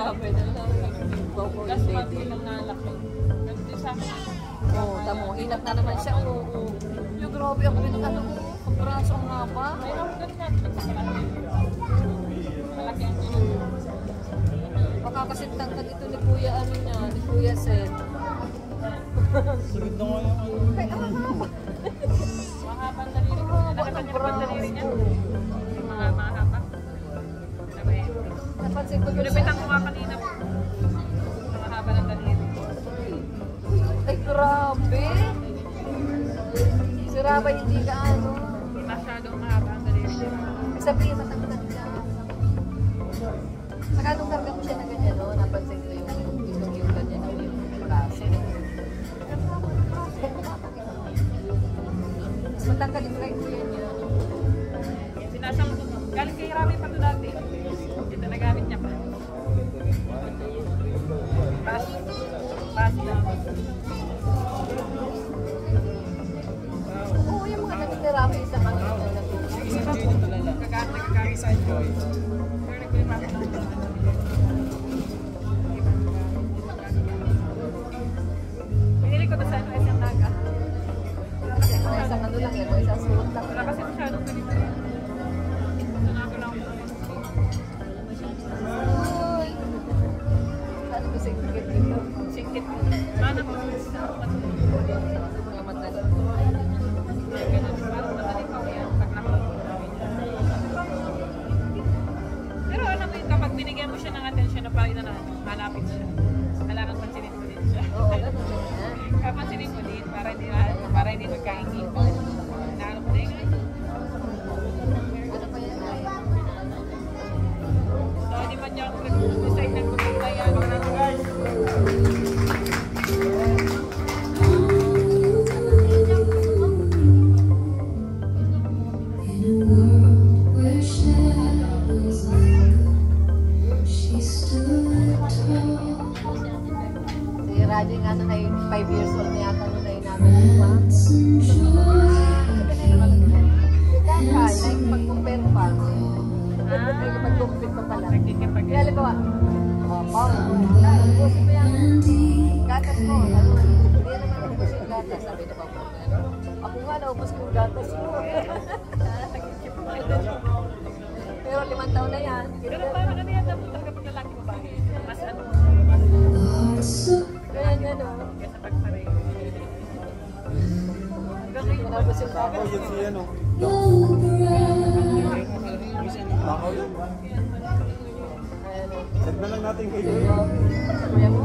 Grabe na lang. Last month ko lang nalaki. Ganun din sa akin. Oo, tamo. Inap na naman siya. Oo. Yung grabe ako yung ano ko. Ang braso ang haba. May ako ganun natin. Malaki ang ganun. Baka kasi tangkad ito ni Kuya ano niya. Ni Kuya Seth. Sigit na nga yung ano. Ay, Mahaba ang daliri ko. Nakita niyo ba ang daliri niya? Mga mahaba. Sabi, napansin ko yun pinapitan ko nga kanina. Mahaba ng daliri. Ay, grabe. Si Rabay hindi ka ano. Masyadong mahaba ang daliri niya. Sabihin, matangkad ka. Saka nung karga mo siya na ganyan, no? Napansin ko yung ganyan, yung braso. Mas matangkad yung kay Kuya niya. Sinasama ko. Galing kay Rami pa ito dati. Ito nagamit niya pa. Pass lang. Oo, yung mga nagtirami sa kanila na nagtirami. Nagkakamit sa enjoy. Pero nagkulimapit lang. Pinili ko na sa SM Naga. Isang ano lang yan, isang sulot lang. Wala kasi masyadong ganito. Naga lang ako. Uy! Ano ba singkit dito? Singkit. Mana mo? Mga mata dito. Ganun. Parang matalipaw yan. Pag pero alam mo yun, kapag binigyan mo siya ng atensyon na parang hanapin siya. Kailangan pansinin mo din siya. Oo, ganun yan. Kaya pansinin mo din para hindi magkaingin. Naano mo din. Ano pa yan? So, di ba niya decide na pumunta yan. Si Raji nga na 5 years old niya ata nung namin pa. Like pag-compare pa. Pag-compare pa pala. Nagkikipag- Kaya halimbawa, Paul, ubusin mo yan. Gatas mo. Hindi naman naubos yung gatas. Sabi na Paul. Ako nga naubos ko yung gatas mo. Pero 5 taon na yan. Pero parang ano yan, talaga pag lalaki babae. Mas ano, Kaya nga no. kaysa pagpareho. Hanggang ngayon, Naubos yung Ako gatas. yun si ano. Ako yun. Ayan o. Set na lang natin kayo. Kuya mo?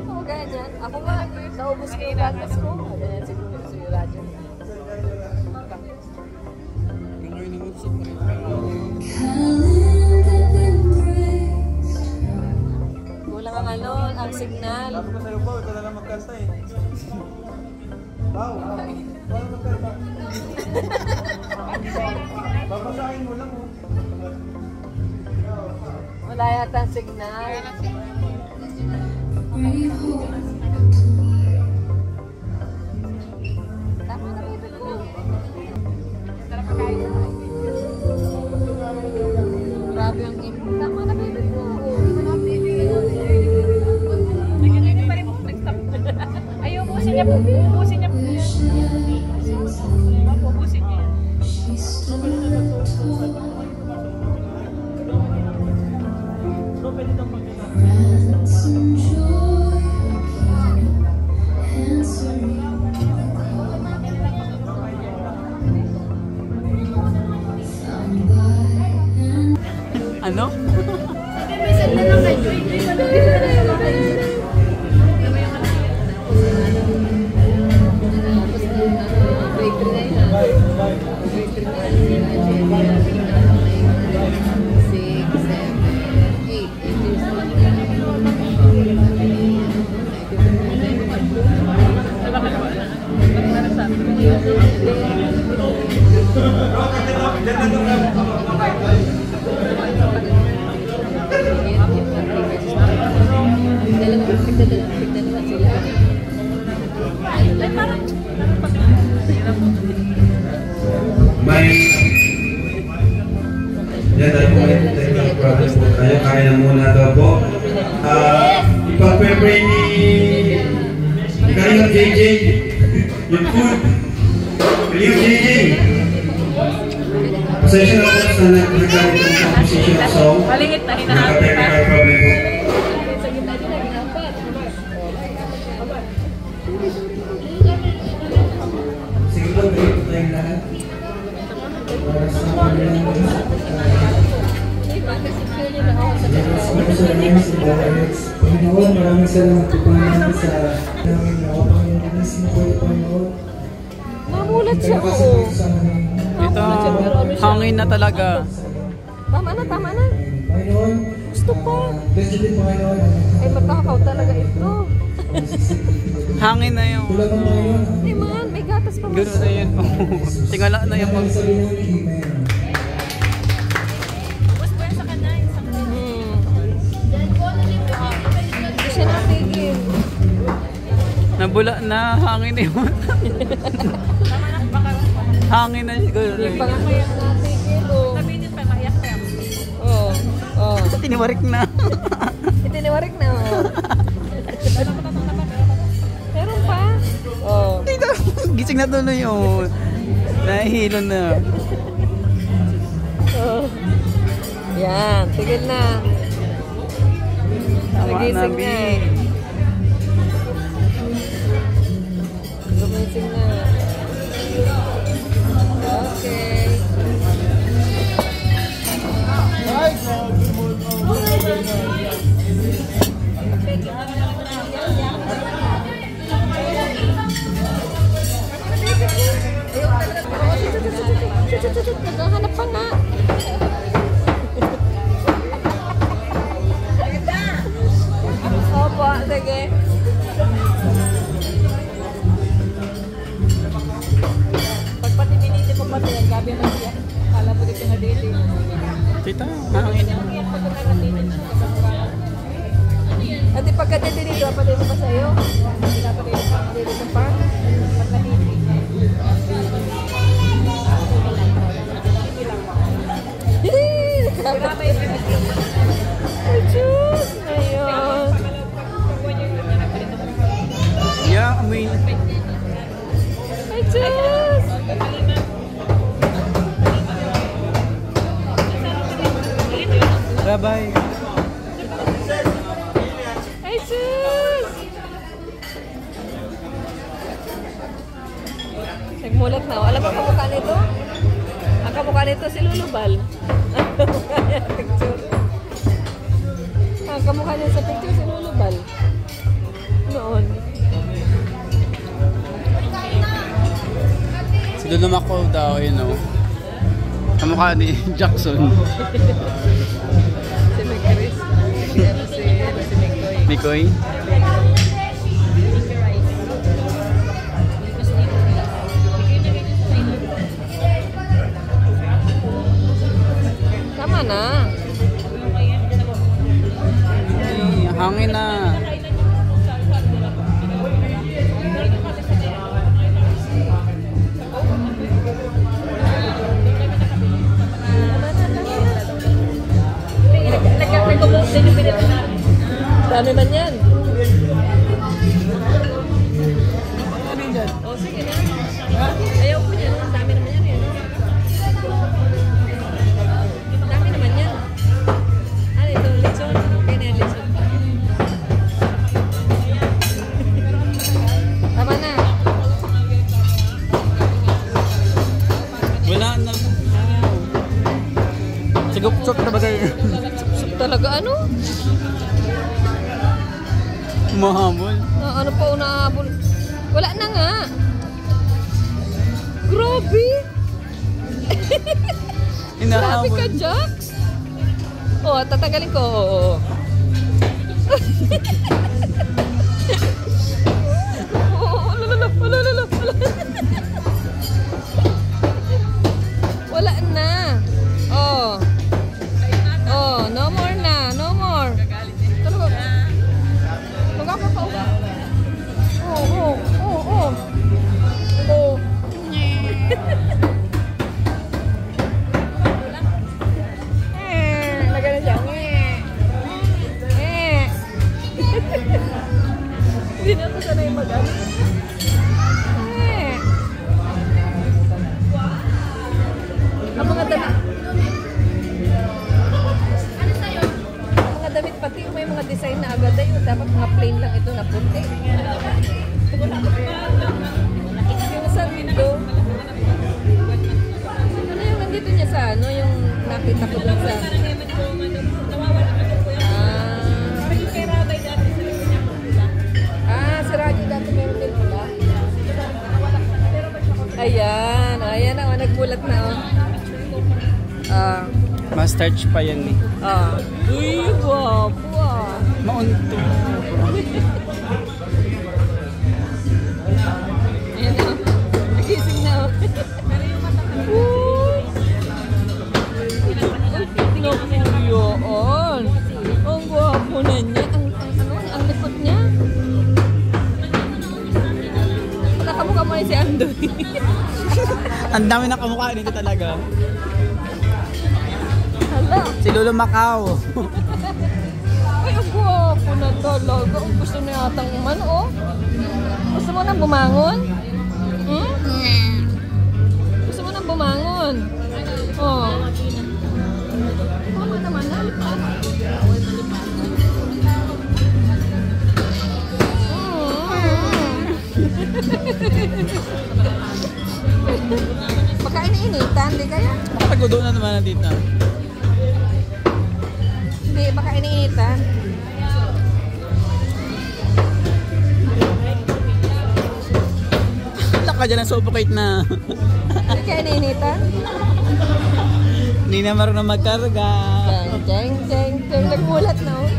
Oo, ganyan. Ako nga, naubos ko yung gatas ko. Ganyan siguro sa iyo, Raja. Kulang ang ano, ang signal. Sabi ko sa'yo, Pao, ito na lang magkanta eh. Pao, paano magkanta? Babasahin mo lang oh. Wala yata ang signal. Tama na baby ko. sarap pagkain na. Grabe ang input. Tama na baby ko. Nagiging pa rin po, nag-stop. Ay, ubusin niya po. Ubusin niya po. Ubusin niya. Ano? pray ni Kalingap JJ. Yung food. Kalingap JJ. Pasensya na po sa nagkagamit ng composition of song. Malingit na, hinahanap ka. Naka-technical problem po. Sa gitna din ang ginapat. Sige po, pray po tayong lahat. Para sa Panginoon, maraming salamat po namin sa namin na Panginoon. Panginoon. Namulat siya, oo. Ito, hangin na talaga. Tama na, tama na. Panginoon, Gusto pa. bless you din Panginoon. Ay, matakaw talaga ito. Hangin na yun. Tulad ng Panginoon. Ay man, may gatas pa man. Gano'n na yun. Tingala na yung mag... Sabi namin, Amen. Hindi siya natigil. Nabula na, hangin na yun. Hangin na siguro. Hindi pa nga kaya natigil, oh. Sabihin pa, maiyak ka. Oo, oo. Tiniwarik na. Itiniwarik na, oh. Meron pa. Oh. Dito, gising na tuloy yun. Nahihilo na. Oh. Yan, tigil na. Tama na, Nagising B. na. Gumising na. Okay. Naghahanap pa nga. Opo, sige. Pagpati diniti mo pati, ang gabi na siya. Kala mo dito na dito. Tita, hangin. Iyak pa kung naratingin siya. At pagkatindi dito, patito pa sa'yo. Dito pa. Ay, Diyos! Ayun. Yeah, I mean, Ay, Diyos! bye-bye. Ay, Diyos! Nagmulat na. Alam mo ang kamukha nito? Ang kamukha nito si Lulubal. Picture. Ang kamukha niya sa picture si Lulubal. Noon. Si Lulumako daw, you know. Kamukha ni Jackson. Si Chris. Si Mikoy. Mikoy. Tama na. Ay, hangin na. Dami man yan. O, sige na. Ayaw ko niyan. Ang dami naman yan. Dami naman yan. Ano ito? Lechon? Okay na yan, lechon. Tama na. Wala na. Sigupsok na ba kayo? Talaga ano? Mahabol. Ano pa unahabol? Wala na nga. Grabe! Grabe Inahabol. ka, Jax! Oh, tatanggalin ko. Oo. Wala na. Oh. Oh, no more na. No more. Talaga. Magkakapao ka. Oo, oo, oo. Oo. Lagyan na siya. naka-design na agad ay dapat mga plain lang ito na puti. Yung sa window. Ano yung nandito niya sa ano? Yung nakita ko lang sa... Si Raji dati meron din pula. Ayan. Ayan na. Nagmulat na. Mustache pa yan eh. Uy, guwapo ah. Maunto. Ayan na. Nagising na. Nakuyoon. Ang guwapo na niya. Ang likod niya. Nakamukha mo si Andoy. Ang dami na kamukha nito talaga. Hala. Si Lolo Macau. Ay, ang guwapo na talaga. Ang gusto na yatang oh. Gusto mo nang bumangon? Gusto mo nang bumangon? Oh. Ano naman na? Baka iniinitan, di kaya? Nakatagudo na naman na dito. Hindi, baka iniinitan. Wala ka dyan ang suffocate na. Hindi kaya iniinitan? Hindi na marunong magkarga. Jeng, jeng, jeng. Nagmulat na oh.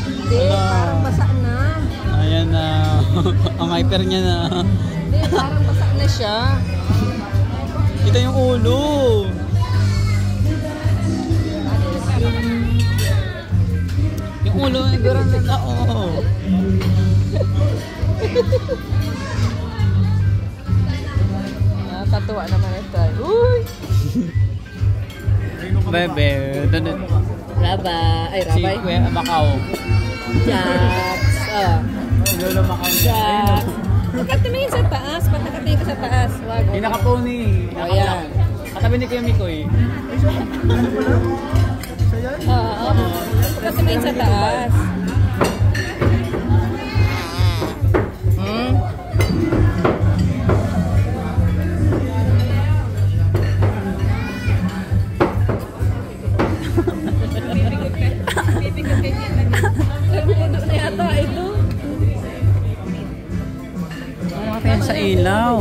Hindi, parang basa na. Ayan na. Ang hyper niya na. Hindi, parang basa na siya. Kita yung ulo. Yung ulo ay gurang na tao. Nakakatuwa naman ito. Uy! Bebe. Raba. Ay, Si Rabay. Kuya Macau. Jax. Si Lolo Macau. Jax. Huwag ka tumingin sa taas. Ba't nakatingin ka sa taas? Wag. Hindi nakaponi. Ayan. Katabi ni Kuya Mikoy. Oo. Huwag ka tumingin sa taas. Nagulo na yata ito. Ano ka sa ilaw?